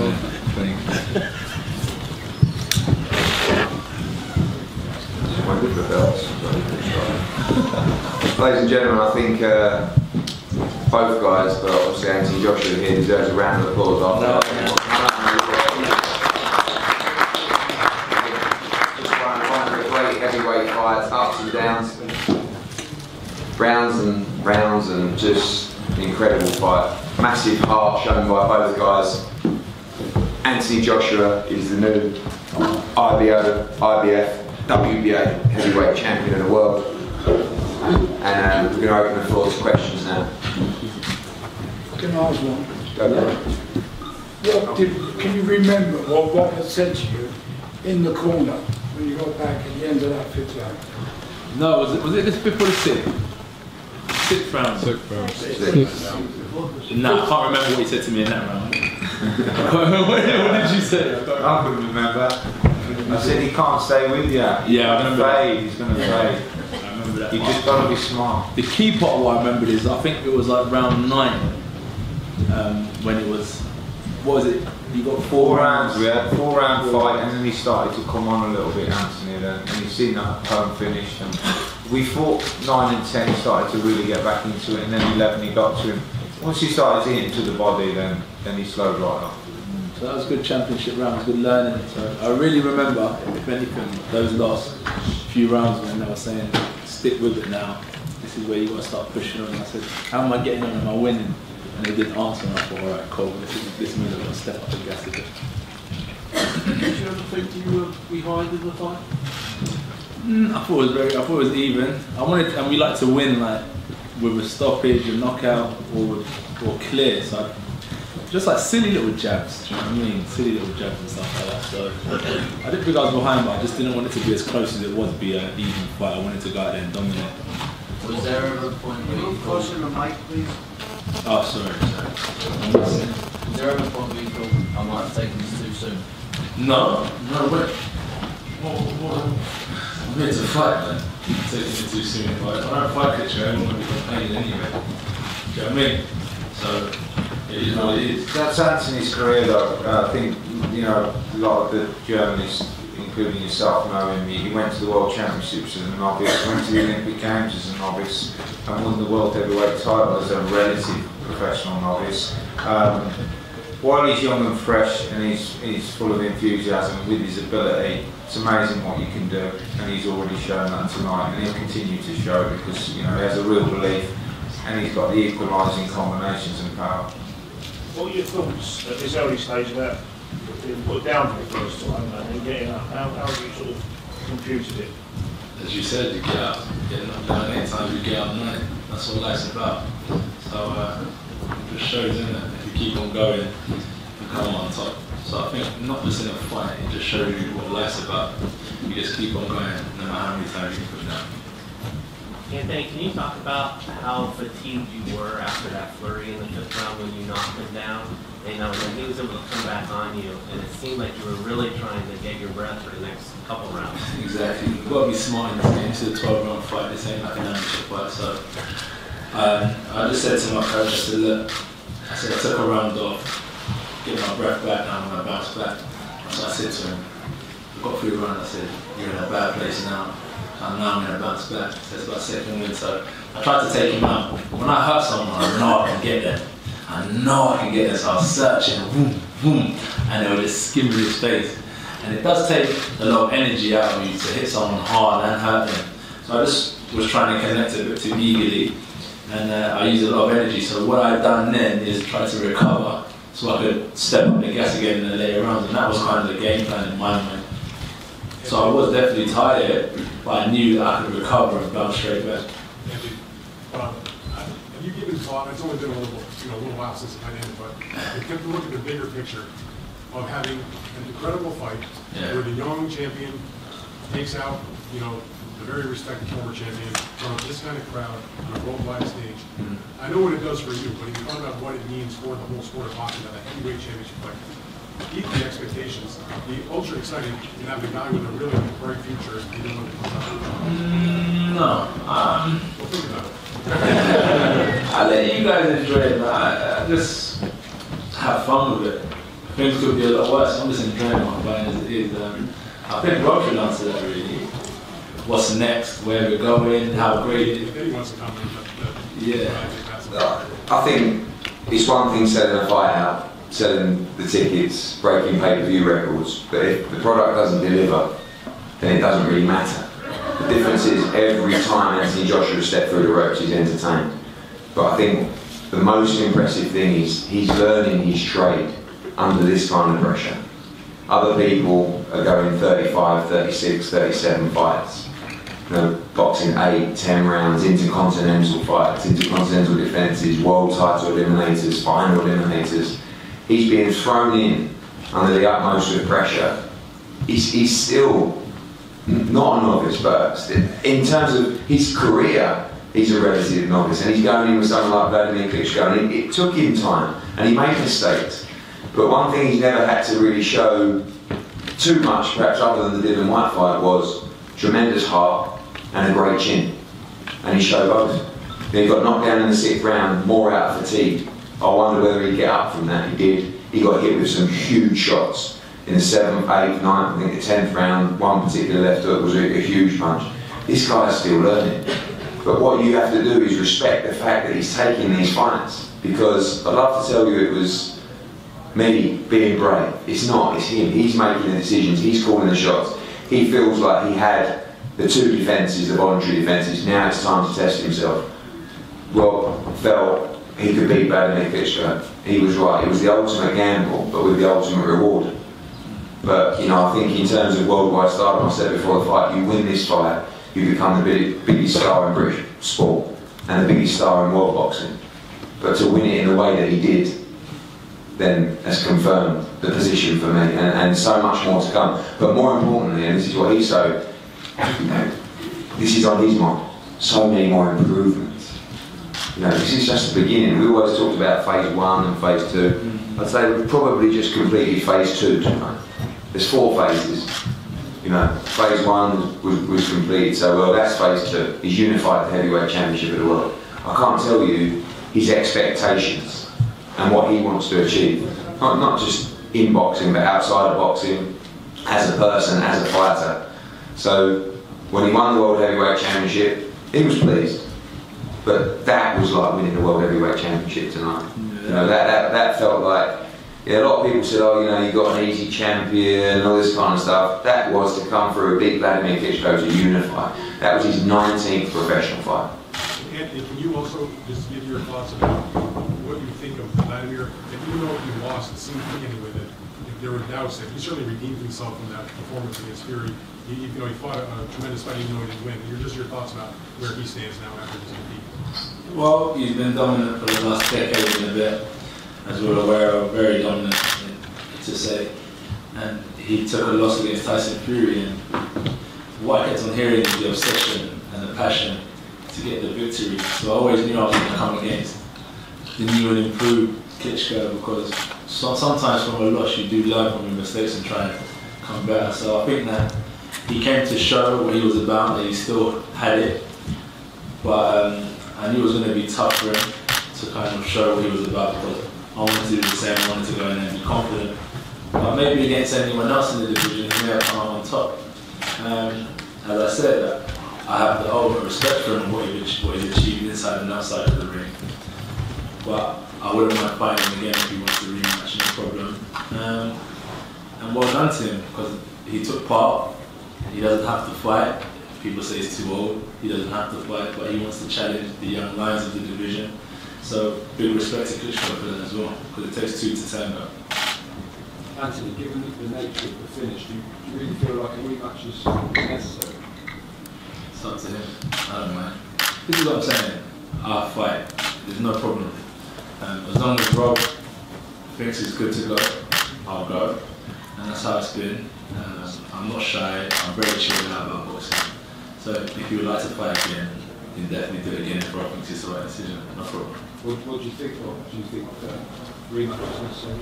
isn't it? With the belts. Ladies and gentlemen, I think both guys, but obviously Anthony Joshua here deserves a round of applause after that. Just one of the great heavyweight fights, ups and downs, rounds and just an incredible fight. Massive heart shown by both guys. Anthony Joshua is the new IBO, IBF, WBA heavyweight champion of the world, and we're going to open the floor to questions now. Can I ask one? Go for it. Can you remember what Robert said to you in the corner when you got back at the end of that fifth round? No, was it just before the sixth round? Sixth round. No, I can't remember what he said to me in that round. What did you say? I couldn't remember. I said he can't stay with you. Yeah, I remember. He's going to fade. I remember that. You just got to be smart. The key part of what I remembered is I think it was like round 9 when it was. What was it? You got 4 rounds. We had 4-round fight, and then he started to come on a little bit, Anthony. And you've seen that home finish. And we fought 9 and 10. He started to really get back into it, and then 11 he got to him. Once he started hitting to the body, then he slowed right off. So that was a good championship round, good learning. So I really remember, if anything, those last few rounds when they were saying, stick with it now. This is where you got to start pushing on. And I said, how am I getting on? Am I winning? And they didn't answer, and I thought, all right, cool. This means I'm going to step up the gas a bit. Did you ever think you were behind in the fight? I thought it was even. And we like to win like with a stoppage, a knockout, or clear. So just like silly little jabs, do you know what I mean? Silly little jabs and stuff like that. So I didn't think I was behind, but I just didn't want it to be as close as it was to be an even fight. I wanted to go out there and dominate. Was there ever a point where you closer to the mic, please? Oh, sorry. Was there ever a point where you thought I might have taken this too soon? No, wait. I'm here to fight, man. Taking it too soon. If I don't fight Klitschko, everyone will be complaining anyway. Do you know what I mean? So it is what it is. That's Anthony's career, though. I think, you know, a lot of the journalists, including yourself, know him. He went to the World Championships as a novice, went to the Olympic Games as a novice, and won the World Heavyweight title as a relative professional novice. While he's young and fresh and he's full of enthusiasm with his ability, it's amazing what you can do, and he's already shown that tonight, and he'll continue to show because he has a real belief, and he's got the equalising combinations and power. What are your thoughts at this early stage about being put down for the first time and then getting up? How have you sort of computed it? As you said, you get up, get knocked down anytime you get up night. That's what life's about. So it just shows, isn't it? If you keep on going, you come on top. So I think not just in a fight, it just shows you what life's about. You just keep on going, no matter how many times you put down. Anthony, can you talk about how fatigued you were after that flurry in the 5th round when you knocked him down? And when he was able to come back on you, and it seemed like you were really trying to get your breath for the next couple rounds. Exactly. You've got to be smart in this game. This is a 12-round fight. This ain't like an amateur fight. So I just said to my coach, I said, look, I took a round off, get my breath back, and I'm going to bounce back. So I said to him, I got through the round, I said, you're in a bad place now. And now I'm going to bounce back. So it's my 2nd win. So I tried to take him out. When I hurt someone, I know I can get there. I know I can get there. So I was searching, boom, boom, and they were just skimming his face. And it does take a lot of energy out of you to hit someone hard and hurt them. So I just was trying to connect a bit too eagerly, and I used a lot of energy. So what I've done then is try to recover so I could step up the gas again in the later rounds, and that was kind of the game plan in my mind. So I was definitely tired, but I knew that I could recover and bounce straight back. Have you given thought? It's only been a little while since I did it, but you kept looking at the bigger picture of having an incredible fight where the young champion takes out, the very respected former champion in front of this kind of crowd on a worldwide stage. I know what it does for you, but if you thought about what it means for the whole sport of hockey, that heavyweight championship fight, keep the expectations. The ultra exciting to have a guy with a really bright future, even when it comes out. No. Well, think about it. I let you guys enjoy it, man. I just have fun with it. things could be a lot worse. I'm just enjoying my fight as it is. I think Rob should answer that really. What's next? Where we're going? How great it is? If anyone wants to comment, Yeah. I think it's one thing selling a fight out, selling the tickets, breaking pay-per-view records, but if the product doesn't deliver, then it doesn't really matter. The difference is every time Anthony Joshua steps through the ropes, he's entertained. But I think the most impressive thing is he's learning his trade under this kind of pressure. Other people are going 35, 36, 37 fights. You know, boxing 8, 10 rounds, intercontinental fights, intercontinental defences, world title eliminators, final eliminators. He's being thrown in under the utmost of pressure. He's still not a novice, but in terms of his career, he's a relative novice, and he's going in with someone like Wladimir Klitschko, and it took him time, and he made mistakes. But one thing he's never had to really show too much, perhaps other than the Dylan White fight, was tremendous heart and a great chin. And he showed both. He got knocked down in the 6th round, more out of fatigue. I wonder whether he'd get up from that. He did. He got hit with some huge shots. In the 7th, 8th, 9th, I think the 10th round, one particular left hook was a huge punch. This guy's still learning. But what you have to do is respect the fact that he's taking these fights. Because I'd love to tell you it was me being brave. It's not, it's him. He's making the decisions, he's calling the shots. He feels like he had the 2 defences, the voluntary defences. Now it's time to test himself. Rob felt he could beat Wladimir Klitschko. He was right. It was the ultimate gamble, but with the ultimate reward. But, you know, I think in terms of worldwide stardom, I said before the fight, you win this fight, you become the biggest star in British sport and the biggest star in world boxing. But to win it in the way that he did, then has confirmed the position for me, and so much more to come. But more importantly, and this is what he's so, you know, this is on his mind, so many more improvements. You know, this is just the beginning. We always talked about phase 1 and phase 2. I'd say we've probably just completed phase 2 tonight. There's 4 phases. You know, phase 1 was completed, so well, that's phase 2. He's unified the heavyweight championship of the world. I can't tell you his expectations and what he wants to achieve. Not just in boxing, but outside of boxing, as a person, as a fighter. So when he won the World Heavyweight Championship, he was pleased. But that was like winning the World Heavyweight Championship tonight. You know, that felt like, yeah, a lot of people said, oh, you know, you got an easy champion and all this kind of stuff. That was to come through a big Wladimir Klitschko to unify. That was his 19th professional fight. Anthony, can you also just give your thoughts about what you think of Wladimir? And even though he lost, it seemed to me anyway that if there were doubts that he certainly redeemed himself from that performance against Fury. He fought a tremendous fight even though he didn't win. Just your thoughts about where he stands now after this defeat. Well, he's been dominant for the last decade and a bit, as we're aware of, very dominant, to say. And he took a loss against Tyson Fury, and what I kept on hearing is the obsession and the passion to get the victory. So I always knew I was going to come against the new and improved Klitschko, because sometimes from a loss you do learn from your mistakes and try and come better. So I think that he came to show what he was about, that he still had it. But I knew it was going to be tough for him to kind of show what he was about, because I wanted to do the same. I wanted to go in and be confident. But maybe against anyone else in the division, he may have come out on top. As I said, I have the ultimate respect for him, what he's achieved inside and outside of the ring. But I wouldn't mind fighting him again if he wants to rematch, no problem. And well done to him, because he took part. He doesn't have to fight. People say he's too old. He doesn't have to fight, but he wants to challenge the young lions of the division. So big respect to Klitschko for that as well, because it takes 2 to tango. Anthony, given the nature of the finish, do you really feel like a rematch is necessary? It's up to him. I don't mind. This is what I'm saying. I'll fight. There's no problem. As long as Rob thinks it's good to go, I'll go. And that's how it's been. I'm not shy. I'm very chilled out about boxing. So if you would like to fight again, you can definitely do it again if Rob thinks it's the right decision. No problem. What do you think, Rob? Do you think rematch is necessary?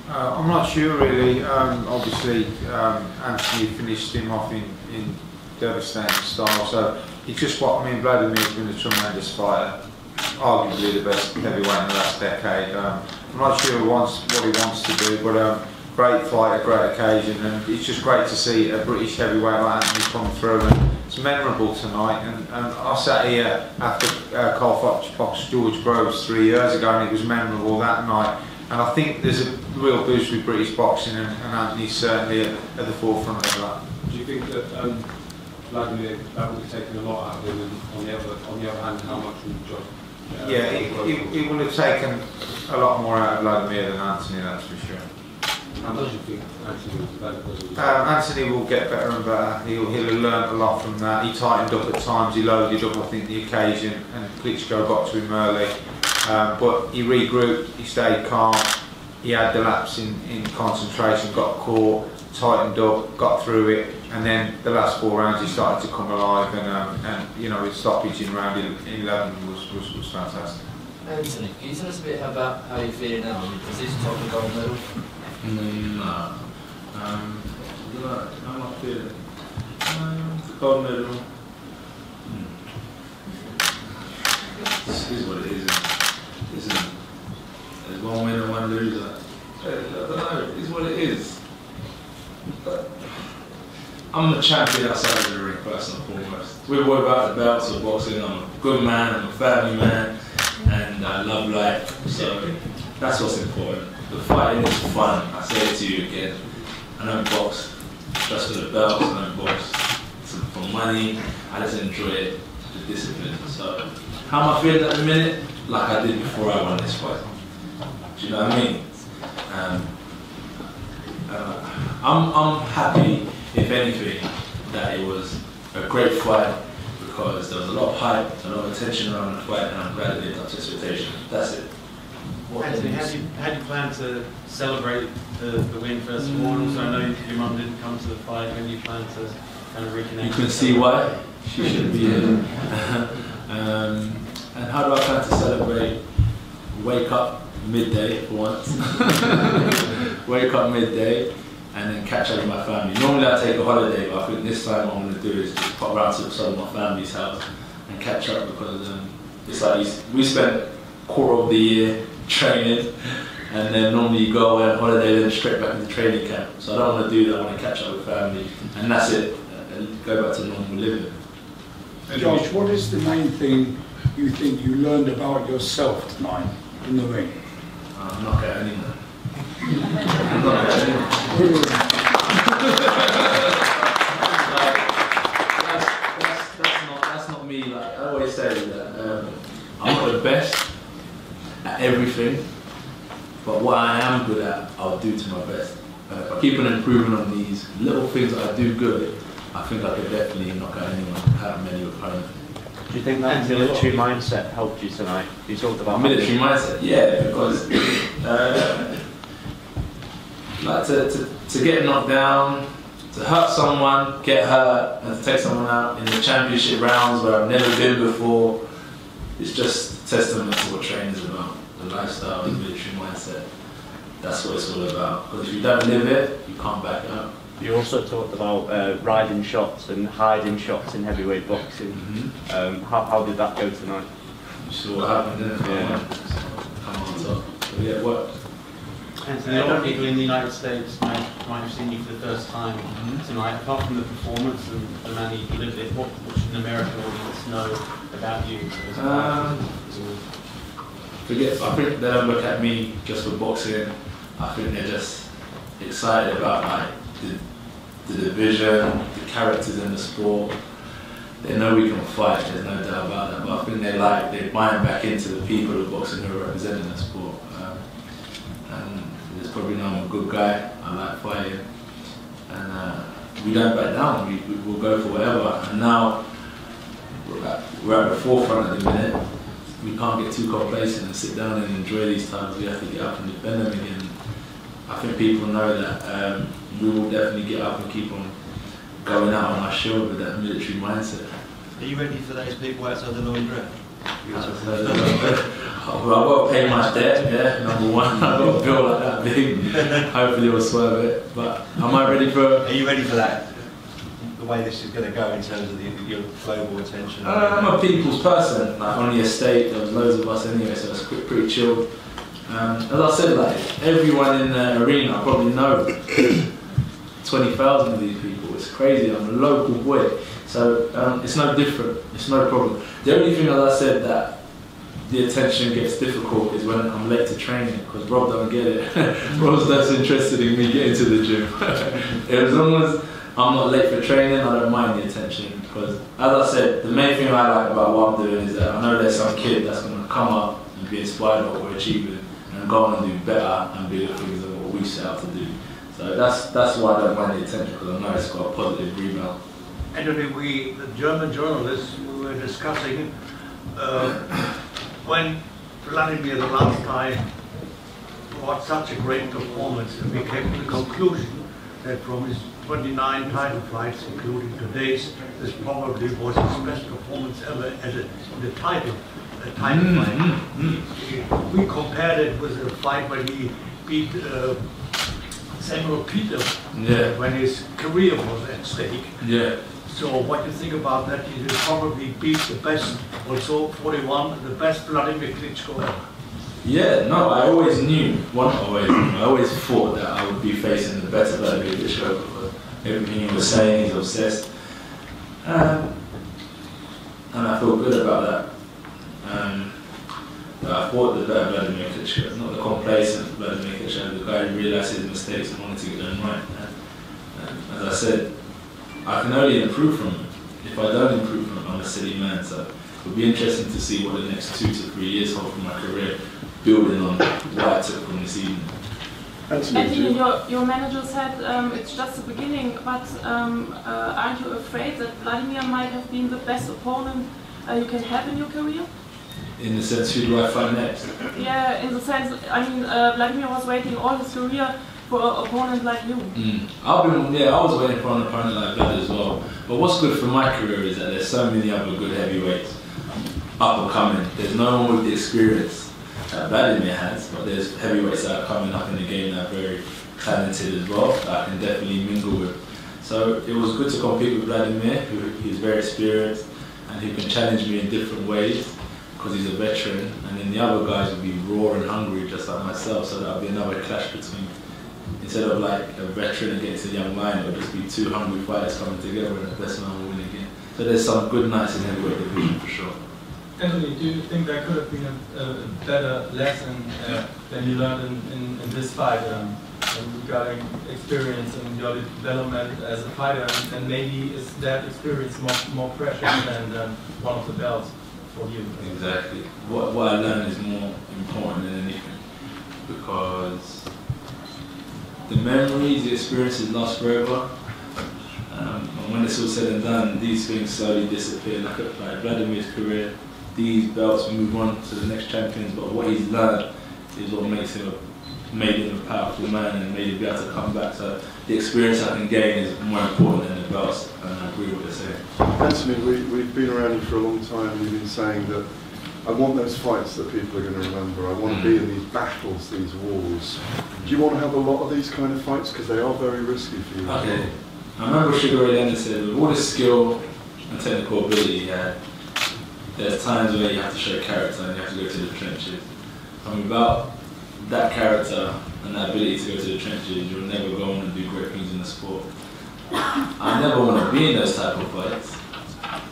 I'm not sure really. Obviously, Anthony finished him off in devastating style. So it's just what Vladimir's been a tremendous fighter. arguably the best heavyweight in the last decade. I'm not sure what he wants to do, but great fight, a great occasion, and it's just great to see a British heavyweight like Anthony come through. And it's memorable tonight, and I sat here after Carl Fox boxed George Groves 3 years ago, and it was memorable that night. And I think there's a real boost with British boxing, and Anthony's certainly at the forefront of that. Do you think that Wladimir, that would have taken a lot out of him, and on the other hand, how much would John? Yeah, he would have taken a lot more out of Wladimir than Anthony, that's for sure. How much do you think Anthony will develop as a result? Anthony will get better and better. He'll have learned a lot from that. He tightened up at times, he loaded up, I think, the occasion, and Klitschko got to him early. But he regrouped, he stayed calm, he had the lapse in concentration, got caught, tightened up, got through it, and then the last 4 rounds he started to come alive, and you know, his stoppage in round 11 was fantastic. Anthony, can you tell us a bit about how you're feeling now? I mean, is this top of gold medal? No. I'm not feeling the gold medal. This is what it is. There's one winner, one loser. I don't know, it is what it is. But I'm a champion outside of the ring, first and foremost. We're worried about the belts or boxing. I'm a good man, I'm a family man, and I love life. So that's what's important. The fighting is fun. I say it to you again. I don't box just for the belts, I don't box for money. I just enjoy it, the discipline. So how am I feeling at the minute? Like I did before I won this fight. Do you know what I mean? I'm happy, if anything, that it was a great fight, because there was a lot of hype, a lot of attention around the fight, and I'm glad it lived up to expectation. That's it. Anthony, how do you plan to celebrate the win first of all? Also, I know your mum didn't come to the fight. When do you plan to kind of reconnect? You can see why she should be here. And how do I plan to celebrate? Wake up midday for once. Wake up midday and then catch up with my family. Normally I take a holiday, but I think this time what I'm going to do is just pop around to some of my family's house and catch up, because it's like we spent quarter of the year training, and then normally you go away on holiday then straight back into training camp. So I don't want to do that. I want to catch up with family, and that's it, and go back to normal living. Josh, what is the main thing you think you learned about yourself tonight in the ring? I'm not getting anywhere. I'm not getting anywhere. That's not me. Like I always say that I'm not the best at everything, but what I am good at, I'll do to my best. If I keep on improving on these little things that I do good, I think I could definitely knock out anyone, out many opponents. Do you think that military mindset helped you tonight? You talked about military mindset, yeah, because like to get knocked down, to hurt someone, get hurt, and to take someone out in the championship rounds where I've never been before, it's just a testament to what training is about. The lifestyle, the military mindset. That's what it's all about. Because if you don't live it, you can't back it up. You also talked about riding shots and hiding shots in heavyweight boxing. Mm-hmm. How did that go tonight? You saw what happened, didn't it? Yeah. Come on top. So yeah, it worked. Anthony, a lot of people in the United States might have seen you for the first time tonight. Apart from the performance and the manner you delivered it, what should an American audience know about you? I think they don't look at me just for boxing. I think they're just excited about like the division, the characters in the sport. They know we can fight, there's no doubt about that. But I think they're buying back into the people of boxing who are representing the sport. And there's probably know I'm a good guy, I like fighting. And we don't back down, we'll go for whatever. And now we're at the forefront at the minute. We can't get too complacent and sit down and enjoy these times. We have to get up and defend them again. I think people know that we will definitely get up and keep on going out on our show with that military mindset. Are you ready for those people outside the laundrette? Well, I've got to pay my debt, yeah, number one. I've got a bill like that big. Hopefully we'll swerve it. But am I ready for... Are you ready for that? the way this is going to go in terms of your global attention? I'm a people's person. Like on the estate, there was loads of us anyway, so it's pretty chilled. As I said, like everyone in the arena, I probably know 20,000 of these people. It's crazy. I'm a local boy, so it's no different. It's no problem. The only thing, as I said, that the attention gets difficult is when I'm late to training, because Rob don't get it. Rob's less interested in me getting to the gym. As long as I'm not late for training, I don't mind the attention, because as I said, the main thing I like about what I'm doing is that I know there's some kid that's going to come up and be inspired by what we're achieving and go on and do better and bigger things than what we set out to do. So that's why I don't mind the attention, because I know it's got a positive rebound. Anthony, the German journalists, we were discussing when Wladimir the last time brought such a great performance, and we came to the conclusion that from his 29 title fights, including today's, this probably was his best performance ever as a title fight. We compared it with a fight when he beat Samuel Peter, when his career was at stake. So what do you think about that? He will probably beat the best, also 41, the best Wladimir Klitschko ever. Yeah, no, I always knew, I always thought that I would be facing the better Wladimir Klitschko, because everything he was saying, he's obsessed. And I feel good about that. But I fought the better Wladimir Klitschko, not the complacent Wladimir Klitschko, the guy who realised his mistakes and wanted to get them right. As I said, I can only improve from him. If I don't improve from him, I'm a silly man. So it'll be interesting to see what the next 2 to 3 years hold for my career, building on what I took from this evening. Anthony, your manager said it's just the beginning, but aren't you afraid that Wladimir might have been the best opponent you can have in your career? In the sense, who do I fight next? Yeah, in the sense, I mean, Wladimir was waiting all his career for an opponent like you. I was waiting for an opponent like that as well. But what's good for my career is that there's so many other good heavyweights up and coming. There's no one with the experience that Wladimir has, but there's heavyweights that are coming up in the game that are very talented as well, that I can definitely mingle with. So it was good to compete with Wladimir, who's very experienced and who can challenge me in different ways, because he's a veteran, and then the other guys would be raw and hungry just like myself, so that would be another clash between, instead of like a veteran against a young lion, it would just be 2 hungry fighters coming together and the best man will win again. So there's some good nights in heavyweight division for sure. Anthony, do you think that could have been a better lesson than you learned in this fight, regarding experience and your development as a fighter, and maybe is that experience more precious than one of the belts for you? Exactly. What I learned is more important than anything, because the memories, the experiences last forever, and when it's all said and done, these things slowly disappear. Like Vladimir's career, these belts move on to the next champions, but what he's learned is what made him a powerful man and made him be able to come back. So the experience I can gain is more important than the belts, and I agree with what they're saying. Anthony, we've been around you for a long time, and you've been saying that I want those fights that people are going to remember. I want to be in these battles, these wars. Do you want to have a lot of these kind of fights? Because they are very risky for you. Okay. I remember Sugar Ray Leonard said, with all the skill and technical ability he had, there's times where you have to show character and you have to go to the trenches. And without that character and that ability to go to the trenches, you'll never go on and do great things in the sport. I never want to be in those type of fights.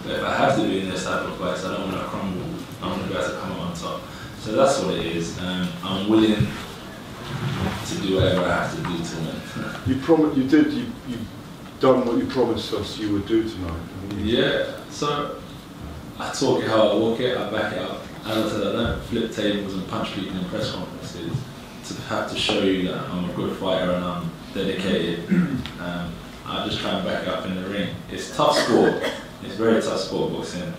But if I have to be in those type of fights, I don't want to crumble. I want to be able to come out on top. So that's what it is. I'm willing to do whatever I have to do to win. You've done what you promised us you would do tonight. Yeah. So I talk it how I walk it, I back it up. As I said, I don't flip tables and punch people in press conferences to have to show you that I'm a good fighter and I'm dedicated. I just try and back it up in the ring. It's tough sport. It's very tough sport, boxing.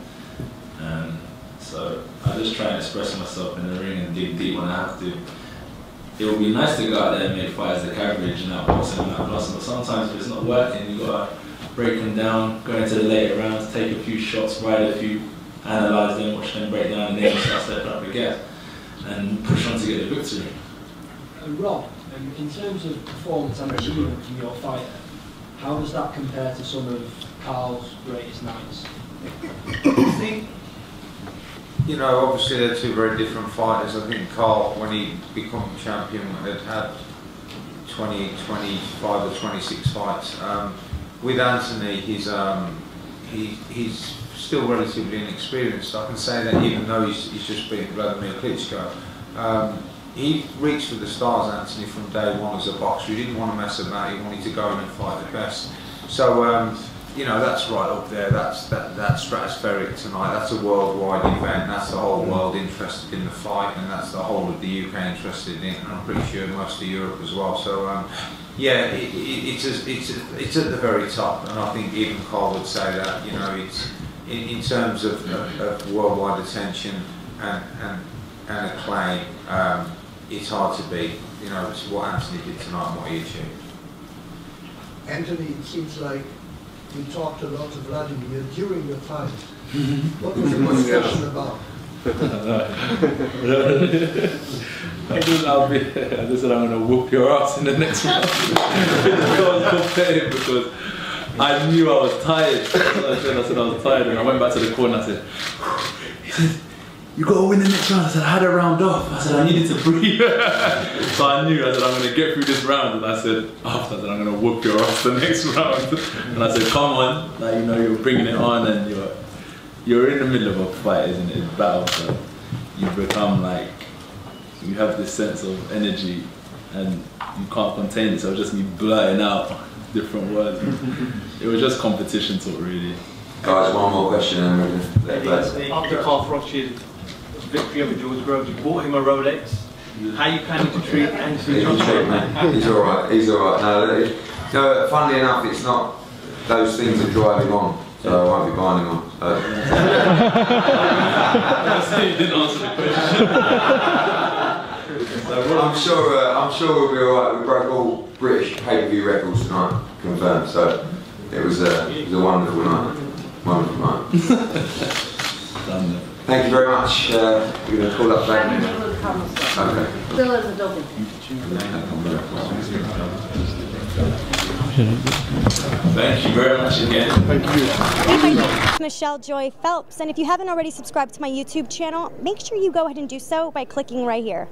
So I just try and express myself in the ring and dig deep when I have to. It would be nice to go out there and make fights like average and outbox and outbox, but sometimes if it's not working, you've got to break them down, go into the later rounds, take a few shots, ride a few, analyse them, watch them break down, and then start stepping up again and push on to get the victory. Rob, in terms of performance and achievement from your fighter, how does that compare to some of Carl's greatest nights? I think, you know, obviously they're two very different fighters. I think Carl, when he became champion, had 20, 25 or 26 fights. With Anthony, he's still relatively inexperienced. I can say that even though he's just beaten Wladimir Klitschko. He reached for the stars, Anthony, from day one as a boxer. He didn't want to mess about. He wanted to go in and fight the best. So, you know, that's right up there. That's stratospheric tonight. That's a worldwide event. That's the whole world interested in the fight, and that's the whole of the UK interested in it, and I'm pretty sure most of Europe as well. So, yeah, it's at the very top, and I think even Carl would say that. You know, it's in terms of worldwide attention and acclaim. It's hard to beat. You know, it's what Anthony did tonight and what he achieved. Anthony, it seems like you talked a lot to Wladimir during the fight. What was the discussion about? I just said I'm going to whoop your ass in the next round. I was competitive because I knew I was tired. I said I was tired, and I went back to the corner and I said, he said, you got to win the next round. I said, I had a round off. I said, I needed to breathe. So I knew, I said, I'm going to get through this round. And I said, after that, I'm going to whoop your ass the next round. And I said, come on, like, you know, you're bringing it on, and you're in the middle of a fight, isn't it? It's battle. So you become like, you have this sense of energy, and you can't contain it. So it was just me blurting out different words. It was just competition talk, really. Guys, one more question and we're going to After Carl Frosch's victory over George Groves, you bought him a Rolex. How are you planning to treat Anthony Joshua? He's alright, he's alright. No, funnily enough, it's not those things that drive him on, so I won't be buying him on. You didn't answer the question. I'm sure we'll be alright. We broke all British pay-per-view records tonight, confirmed, so it was a wonderful night. Wonderful night. Thank you very much. We're going to call up back. Okay. Still as a double. Thank you very much again. Thank you. Hey, my name is Michelle Joy Phelps, and if you haven't already subscribed to my YouTube channel, make sure you go ahead and do so by clicking right here.